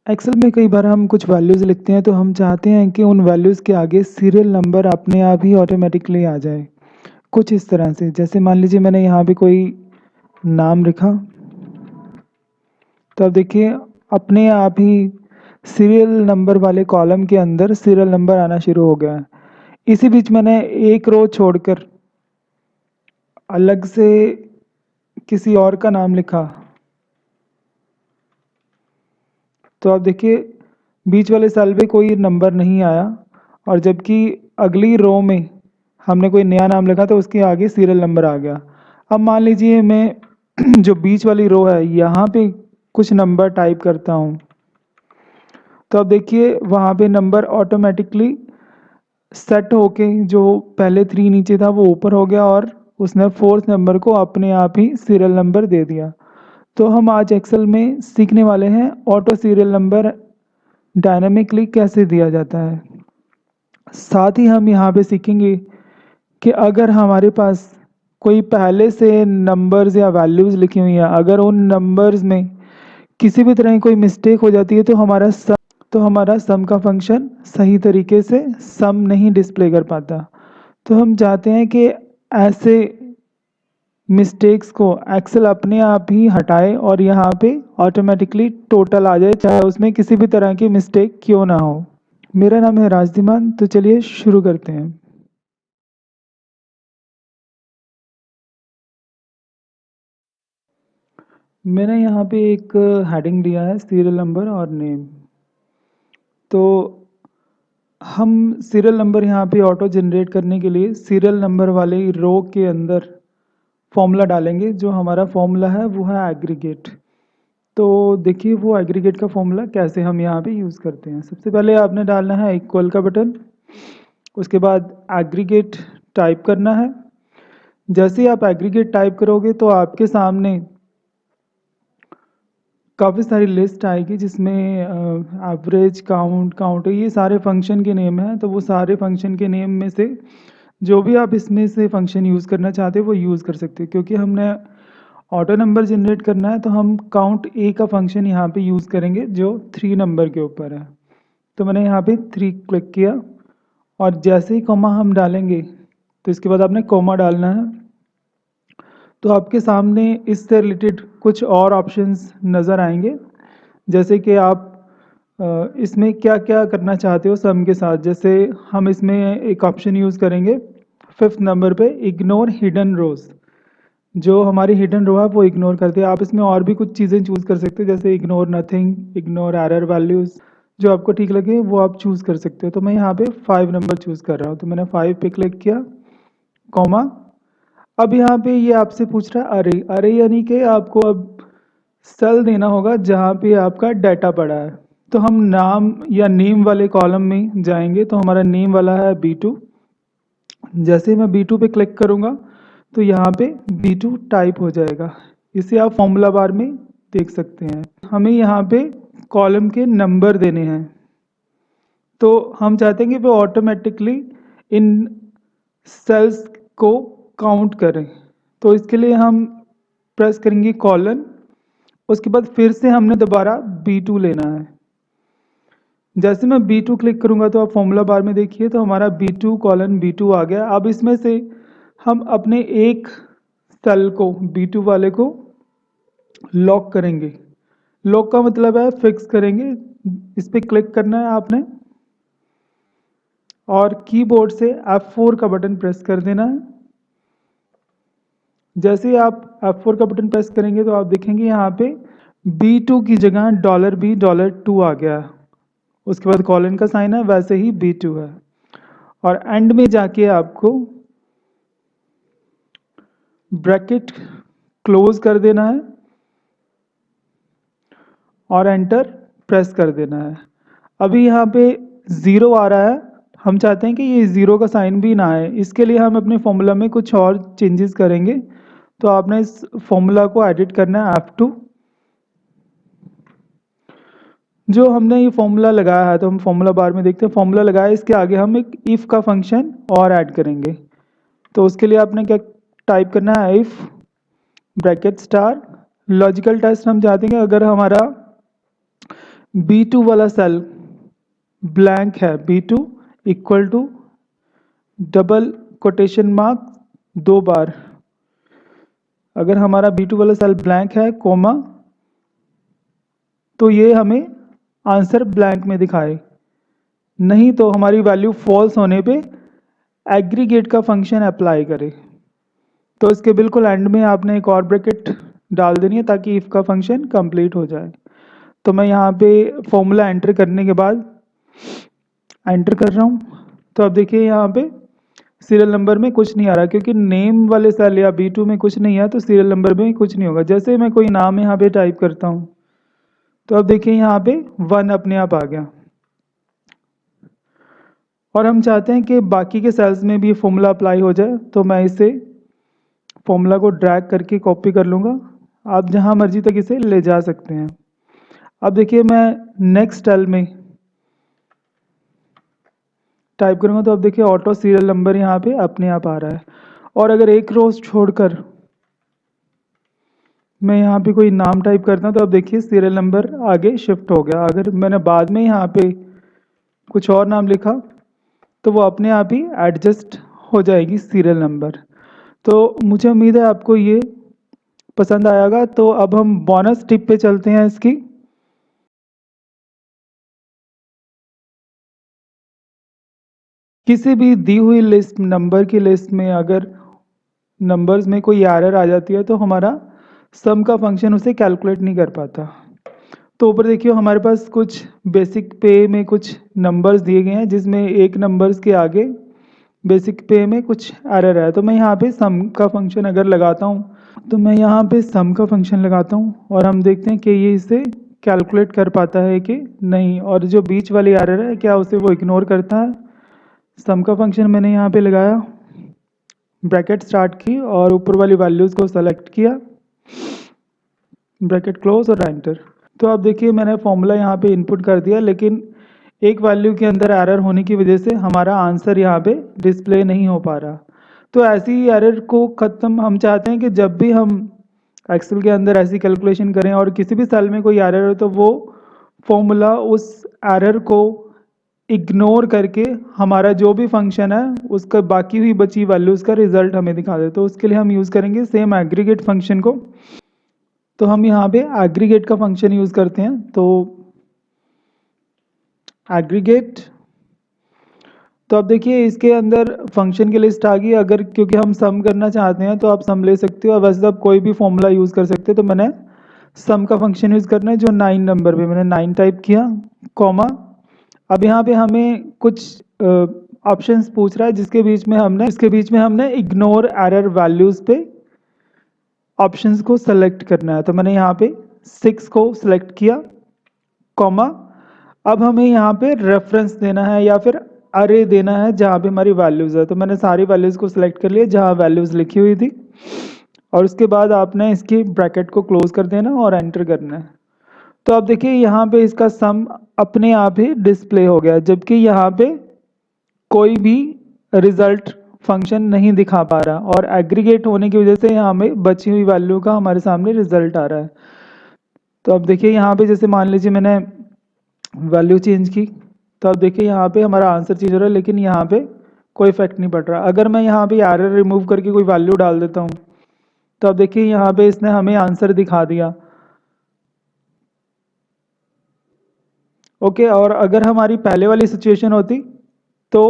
Excel में कई बार हम कुछ वैल्यूज़ लिखते हैं तो हम चाहते हैं कि उन वैल्यूज़ के आगे सीरियल नंबर अपने आप ही ऑटोमेटिकली आ जाए। कुछ इस तरह से जैसे मान लीजिए मैंने यहाँ पे कोई नाम लिखा, तो अब देखिए अपने आप ही सीरियल नंबर वाले कॉलम के अंदर सीरियल नंबर आना शुरू हो गया है। इसी बीच मैंने एक रो छोड़कर अलग से किसी और का नाम लिखा, तो आप देखिए बीच वाले सेल पे कोई नंबर नहीं आया और जबकि अगली रो में हमने कोई नया नाम लिखा तो उसके आगे सीरियल नंबर आ गया। अब मान लीजिए मैं जो बीच वाली रो है यहाँ पे कुछ नंबर टाइप करता हूँ, तो अब देखिए वहाँ पे नंबर ऑटोमेटिकली सेट होके जो पहले 3 नीचे था वो ऊपर हो गया और उसने 4th नंबर को अपने आप ही सीरियल नंबर दे दिया। तो हम आज एक्सेल में सीखने वाले हैं ऑटो सीरियल नंबर डायनामिकली कैसे दिया जाता है। साथ ही हम यहाँ पे सीखेंगे कि अगर हमारे पास कोई पहले से नंबर्स या वैल्यूज़ लिखी हुई हैं, अगर उन नंबर्स में किसी भी तरह की कोई मिस्टेक हो जाती है तो हमारा सम का फंक्शन सही तरीके से सम नहीं डिस्प्ले कर पाता। तो हम चाहते हैं कि ऐसे मिस्टेक्स को एक्सेल अपने आप ही हटाए और यहाँ पे ऑटोमेटिकली टोटल आ जाए, चाहे उसमें किसी भी तरह की मिस्टेक क्यों ना हो। मेरा नाम है राजदीमान, तो चलिए शुरू करते हैं। मैंने यहाँ पे एक हेडिंग दिया है सीरियल नंबर और नेम। तो हम सीरियल नंबर यहाँ पे ऑटो जनरेट करने के लिए सीरियल नंबर वाले रो के अंदर फॉर्मूला डालेंगे। जो हमारा फॉर्मूला है वो है एग्रीगेट। तो देखिए वो एग्रीगेट का फॉर्मूला कैसे हम यहाँ पे यूज़ करते हैं। सबसे पहले आपने डालना है इक्वल का बटन, उसके बाद एग्रीगेट टाइप करना है। जैसे ही आप एग्रीगेट टाइप करोगे तो आपके सामने काफ़ी सारी लिस्ट आएगी जिसमें एवरेज, काउंट ये सारे फंक्शन के नेम हैं। तो वो सारे फंक्शन के नेम में से जो भी आप इसमें से फंक्शन यूज़ करना चाहते हो वो यूज़ कर सकते हो। क्योंकि हमने ऑटो नंबर जनरेट करना है तो हम काउंट ए का फंक्शन यहाँ पे यूज़ करेंगे जो 3 नंबर के ऊपर है। तो मैंने यहाँ पे 3 क्लिक किया और जैसे ही कॉमा हम डालेंगे तो इसके बाद आपने कॉमा डालना है। तो आपके सामने इससे रिलेटेड कुछ और ऑप्शंस नज़र आएंगे, जैसे कि आप इसमें क्या क्या करना चाहते हो सम के साथ। जैसे हम इसमें एक ऑप्शन यूज़ करेंगे 5th नंबर पे, इग्नोर हिडन रोज। जो हमारी हिडन रो है वो इग्नोर करते हैं। आप इसमें और भी कुछ चीज़ें चूज़ कर सकते हो, जैसे ignore nothing, ignore error values. जो आपको ठीक लगे वो आप चूज़ कर सकते हो। तो मैं यहाँ पे 5 नंबर चूज़ कर रहा हूँ, तो मैंने 5 पे क्लिक किया, कॉमा। अब यहाँ पे ये आपसे पूछ रहा है अरे अरे, यानी कि आपको अब सेल देना होगा जहाँ पे आपका डाटा पड़ा है। तो हम नाम या नेम वाले कॉलम में जाएंगे, तो हमारा नेम वाला है B2। जैसे मैं B2 पे क्लिक करूँगा तो यहाँ पे B2 टाइप हो जाएगा। इसे आप फॉर्मूला बार में देख सकते हैं। हमें यहाँ पे कॉलम के नंबर देने हैं, तो हम चाहते हैं कि वो ऑटोमेटिकली इन सेल्स को काउंट करें। तो इसके लिए हम प्रेस करेंगे कॉलन, उसके बाद फिर से हमने दोबारा B2 लेना है। जैसे मैं B2 क्लिक करूंगा तो आप फॉर्मूला बार में देखिए तो हमारा B2 कॉलन B2 आ गया। अब इसमें से हम अपने एक सेल को B2 वाले को लॉक करेंगे। लॉक का मतलब है फिक्स करेंगे। इस पर क्लिक करना है आपने और कीबोर्ड से F4 का बटन प्रेस कर देना है। जैसे ही आप F4 का बटन प्रेस करेंगे तो आप देखेंगे यहाँ पे B2 की जगह $B$2 आ गया। उसके बाद कॉलन का साइन है, वैसे ही B2 है। और एंड में जाके आपको ब्रैकेट क्लोज कर देना है और एंटर प्रेस कर देना है। अभी यहाँ पे ज़ीरो आ रहा है, हम चाहते हैं कि ये ज़ीरो का साइन भी ना आए। इसके लिए हम अपने फॉर्मूला में कुछ और चेंजेस करेंगे। तो आपने इस फॉर्मूला को एडिट करना है F2। जो हमने ये फॉर्मूला लगाया है तो हम फॉर्मूला बार में देखते हैं फॉर्मूला लगाया, इसके आगे हम एक इफ़ का फंक्शन और ऐड करेंगे। तो उसके लिए आपने क्या टाइप करना है, if bracket star logical test. हम चाहते हैं कि अगर हमारा B2 वाला सेल ब्लैंक है, B2 equal to double quotation mark 2 बार, अगर हमारा B2 वाला सेल ब्लैंक है कोमा, तो ये हमें आंसर ब्लैंक में दिखाए, नहीं तो हमारी वैल्यू फॉल्स होने पे एग्रीगेट का फंक्शन अप्लाई करे। तो इसके बिल्कुल एंड में आपने एक और ब्रैकेट डाल देनी है ताकि इफ़ का फंक्शन कंप्लीट हो जाए। तो मैं यहाँ पे फॉर्मूला एंटर करने के बाद एंटर कर रहा हूँ, तो अब देखिए यहाँ पे सीरियल नंबर में कुछ नहीं आ रहा, क्योंकि नेम वाले सेल या B2 में कुछ नहीं है तो सीरियल नंबर में कुछ नहीं होगा। जैसे मैं कोई नाम यहाँ पे टाइप करता हूँ तो अब देखिए यहाँ पे 1 अपने आप आ गया, और हम चाहते हैं कि बाकी के सेल्स में भी ये फॉर्मूला अप्लाई हो जाए, तो मैं इसे फॉर्मूला को ड्रैग करके कॉपी कर लूँगा। आप जहाँ मर्जी तक इसे ले जा सकते हैं। अब देखिए मैं नेक्स्ट सेल में टाइप करूँगा तो अब देखिए ऑटो सीरियल नंबर यहाँ पे अपने आप आ रहा है। और अगर एक रोज छोड़कर मैं यहाँ पे कोई नाम टाइप करता हूँ तो अब देखिए सीरियल नंबर आगे शिफ्ट हो गया। अगर मैंने बाद में यहाँ पे कुछ और नाम लिखा तो वो अपने आप ही एडजस्ट हो जाएगी सीरियल नंबर। तो मुझे उम्मीद है आपको ये पसंद आएगा। तो अब हम बोनस टिप पे चलते हैं इसकी। किसी भी दी हुई लिस्ट नंबर की लिस्ट में अगर नंबर्स में कोई एरर आ जाती है तो हमारा सम का फंक्शन उसे कैलकुलेट नहीं कर पाता। तो ऊपर देखिए हमारे पास कुछ बेसिक पे में कुछ नंबर्स दिए गए हैं जिसमें एक नंबर्स के आगे बेसिक पे में कुछ एरर है। तो मैं यहाँ पे सम का फंक्शन अगर लगाता हूँ तो मैं यहाँ पे सम का फंक्शन लगाता हूँ और हम देखते हैं कि ये इसे कैलकुलेट कर पाता है कि नहीं, और जो बीच वाली एरर है क्या उसे वो इग्नोर करता है। सम का फंक्शन मैंने यहाँ पे लगाया, ब्रैकेट स्टार्ट की और ऊपर वाली वैल्यूज़ को सेलेक्ट किया, ब्रैकेट क्लोज और एंटर। तो अब देखिए मैंने फॉर्मूला यहाँ पे इनपुट कर दिया, लेकिन एक वैल्यू के अंदर एरर होने की वजह से हमारा आंसर यहाँ पे डिस्प्ले नहीं हो पा रहा। तो ऐसी एरर को ख़त्म हम चाहते हैं कि जब भी हम एक्सेल के अंदर ऐसी कैलकुलेशन करें और किसी भी सेल में कोई एरर हो तो वो फॉर्मूला उस एरर को इग्नोर करके हमारा जो भी फंक्शन है उसका बाकी हुई बची वैल्यूज़ का रिजल्ट हमें दिखा दे। तो उसके लिए हम यूज़ करेंगे सेम एग्रीगेट फंक्शन को। तो हम यहाँ पे एग्रीगेट का फंक्शन यूज़ करते हैं। तो एग्रीगेट, तो अब देखिए इसके अंदर फंक्शन की लिस्ट आ गई। अगर क्योंकि हम सम करना चाहते हैं तो आप सम ले सकते हो, और वैसे आप कोई भी फॉर्मूला यूज़ कर सकते हो। तो मैंने सम का फंक्शन यूज़ करना है जो 9 नंबर पे मैंने 9 टाइप किया, कॉमा। अब यहाँ पे हमें कुछ ऑप्शंस पूछ रहा है जिसके बीच में हमने इग्नोर एरर वैल्यूज़ पे ऑप्शंस को सेलेक्ट करना है। तो मैंने यहाँ पे 6 को सेलेक्ट किया, कॉमा। अब हमें यहाँ पे रेफरेंस देना है या फिर अरे देना है जहाँ पे हमारी वैल्यूज़ है। तो मैंने सारी वैल्यूज़ को सिलेक्ट कर लिया जहाँ वैल्यूज़ लिखी हुई थी, और उसके बाद आपने इसकी ब्रैकेट को क्लोज कर देना और एंटर करना है। तो आप देखिए यहाँ पे इसका सम अपने आप ही डिस्प्ले हो गया, जबकि यहाँ पे कोई भी रिजल्ट फंक्शन नहीं दिखा पा रहा, और एग्रीगेट होने की वजह से यहाँ में बची हुई वैल्यू का हमारे सामने रिजल्ट आ रहा है। तो अब देखिए यहाँ पे जैसे मान लीजिए मैंने वैल्यू चेंज की, तो अब देखिए यहाँ पे हमारा आंसर चेंज हो रहा है, लेकिन यहाँ पे कोई इफेक्ट नहीं पड़ रहा। अगर मैं यहाँ पे एरर रिमूव करके कोई वैल्यू डाल देता हूँ तो अब देखिए यहाँ पे इसने हमें आंसर दिखा दिया। ओके, और अगर हमारी पहले वाली सिचुएशन होती तो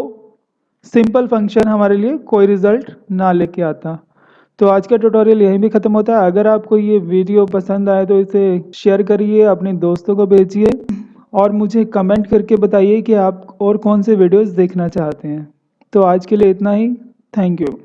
सिंपल फंक्शन हमारे लिए कोई रिजल्ट ना लेके आता। तो आज का ट्यूटोरियल यहीं भी ख़त्म होता है। अगर आपको ये वीडियो पसंद आए तो इसे शेयर करिए, अपने दोस्तों को भेजिए, और मुझे कमेंट करके बताइए कि आप और कौन से वीडियोस देखना चाहते हैं। तो आज के लिए इतना ही। Thank you.